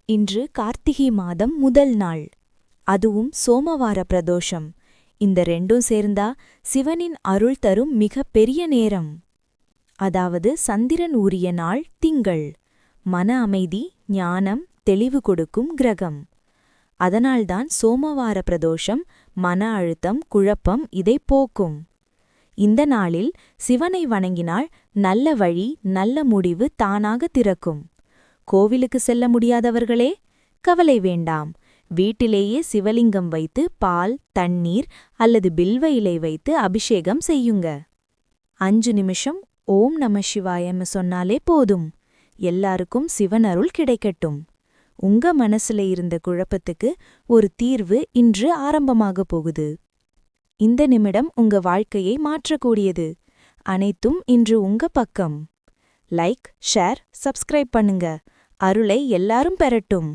இன்று கார்த்திகை மாதம் முதல் நாள், அதுவும் சோமவார பிரதோஷம். இந்த ரெண்டும் சேர்ந்தா சிவனின் அருள் தரும் மிக பெரிய நேரம். அதாவது சந்திரன் உரிய நாள் திங்கள். மன அமைதி, ஞானம், தெளிவு கொடுக்கும் கிரகம். அதனால்தான் சோமவார பிரதோஷம் மன அழுத்தம், குழப்பம் இதை போக்கும். இந்த நாளில் சிவனை வணங்கினால் நல்ல வழி, நல்ல முடிவு தானாக திறக்கும். கோவிலுக்கு செல்ல முடியாதவர்களே, கவலை வேண்டாம். வீட்டிலேயே சிவலிங்கம் வைத்து பால், தண்ணீர் அல்லது பில்வ இலை வைத்து அபிஷேகம் செய்யுங்க. 5 நிமிஷம் ஓம் நம சிவாயன்னு சொன்னாலே போதும். எல்லாருக்கும் சிவன் அருள் கிடைக்கட்டும். உங்க மனசுல இருந்த குழப்பத்துக்கு ஒரு தீர்வு இன்று ஆரம்பமாக போகுது. இந்த நிமிடம் உங்க வாழ்க்கையை மாற்றக்கூடியது. அனைத்தும் இன்று உங்க பக்கம். லைக், ஷேர், சப்ஸ்கிரைப் பண்ணுங்க. அருளை எல்லாரும் பெறட்டும்.